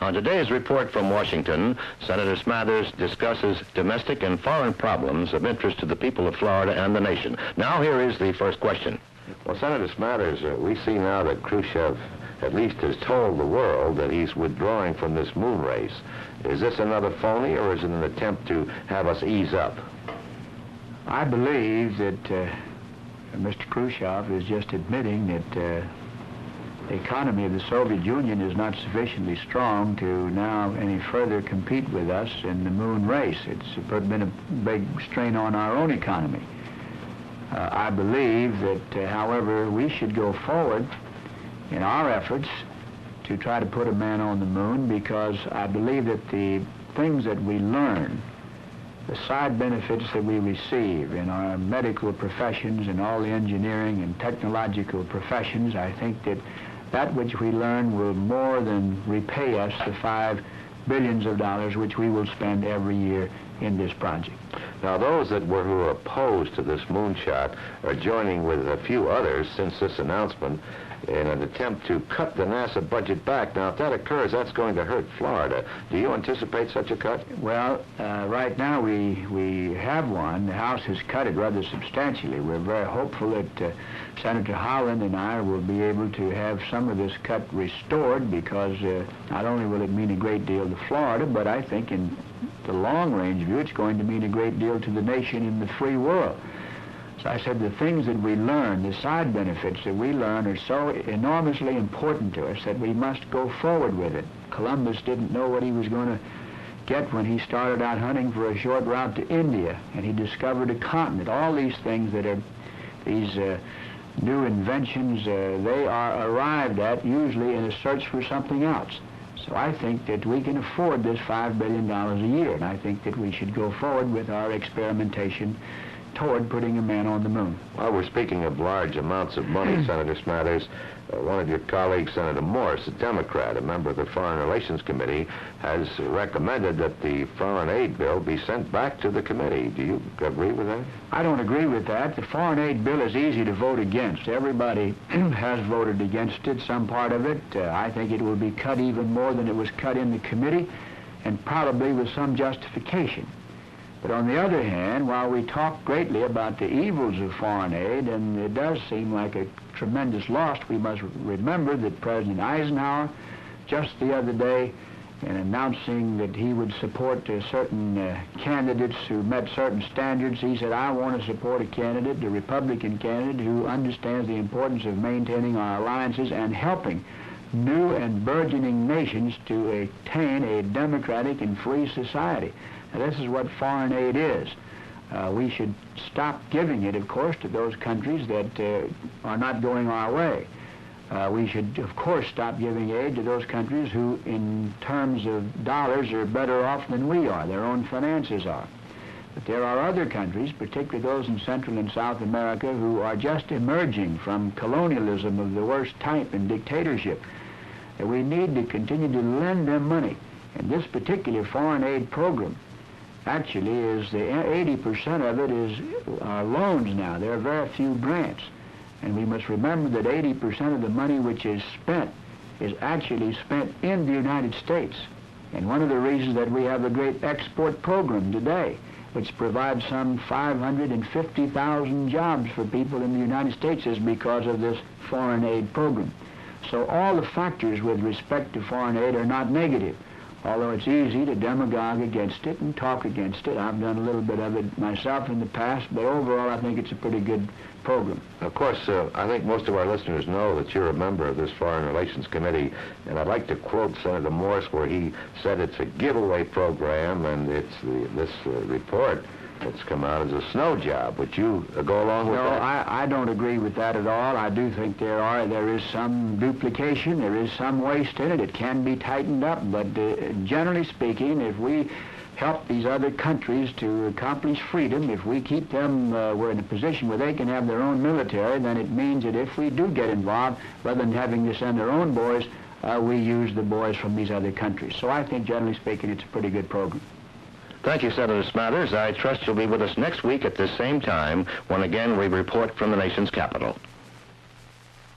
On today's report from Washington, Senator Smathers discusses domestic and foreign problems of interest to the people of Florida and the nation. Now here is the first question. Well, Senator Smathers, we see now that Khrushchev at least has told the world that he's withdrawing from this moon race. Is this another phony, or is it an attempt to have us ease up? I believe that Mr. Khrushchev is just admitting that the economy of the Soviet Union is not sufficiently strong to now any further compete with us in the moon race. It's been a big strain on our own economy. I believe that, however, we should go forward in our efforts to try to put a man on the moon, because I believe that the things that we learn, the side benefits that we receive in our medical professions and all the engineering and technological professions, I think that which we learn will more than repay us the $5 billion which we will spend every year in this project. Now, those who are opposed to this moonshot are joining with a few others since this announcement in an attempt to cut the NASA budget back. Now, if that occurs, that's going to hurt Florida. Do you anticipate such a cut? Well, right now we have one. The House has cut it rather substantially. We're very hopeful that Senator Holland and I will be able to have some of this cut restored, because not only will it mean a great deal to Florida, but I think in the long-range view it's going to mean a great deal to the nation and the free world. So I said the things that we learn, the side benefits that we learn, are so enormously important to us that we must go forward with it. Columbus didn't know what he was going to get when he started out hunting for a short route to India, and he discovered a continent. All these things that are these new inventions, they are arrived at usually in a search for something else. So I think that we can afford this $5 billion a year, and I think that we should go forward with our experimentation toward putting a man on the moon. Well, we're speaking of large amounts of money, Senator Smathers. One of your colleagues, Senator Morris, a Democrat, a member of the Foreign Relations Committee, has recommended that the foreign aid bill be sent back to the committee. Do you agree with that? I don't agree with that. The foreign aid bill is easy to vote against. Everybody has voted against it, some part of it. I think it will be cut even more than it was cut in the committee, and probably with some justification. But on the other hand, while we talk greatly about the evils of foreign aid, and it does seem like a tremendous loss, we must remember that President Eisenhower, just the other day, in announcing that he would support certain candidates who met certain standards, he said, I want to support a candidate, a Republican candidate, who understands the importance of maintaining our alliances and helping new and burgeoning nations to attain a democratic and free society. Now, this is what foreign aid is. We should stop giving it, of course, to those countries that are not going our way. We should, of course, stop giving aid to those countries who, in terms of dollars, are better off than we are. Their own finances are. But there are other countries, particularly those in Central and South America, who are just emerging from colonialism of the worst type and dictatorship. And we need to continue to lend them money. And this particular foreign aid program actually is 80% of it is loans now. There are very few grants. And we must remember that 80% of the money which is spent is actually spent in the United States. And one of the reasons that we have a great export program today, which provides some 550,000 jobs for people in the United States, is because of this foreign aid program. So all the factors with respect to foreign aid are not negative. Although it's easy to demagogue against it and talk against it. I've done a little bit of it myself in the past, but overall I think it's a pretty good program. Of course, I think most of our listeners know that you're a member of this Foreign Relations Committee, and I'd like to quote Senator Morris, where he said it's a giveaway program, and it's this report that's come out as a snow job. Would you go along with that? No, I don't agree with that at all. I do think there is some duplication, there is some waste in it. It can be tightened up, but generally speaking, if we help these other countries to accomplish freedom, if we keep them, we're in a position where they can have their own military, then it means that if we do get involved, rather than having to send their own boys, we use the boys from these other countries. So I think, generally speaking, it's a pretty good program. Thank you, Senator Smathers. I trust you'll be with us next week at this same time when again we report from the nation's capital.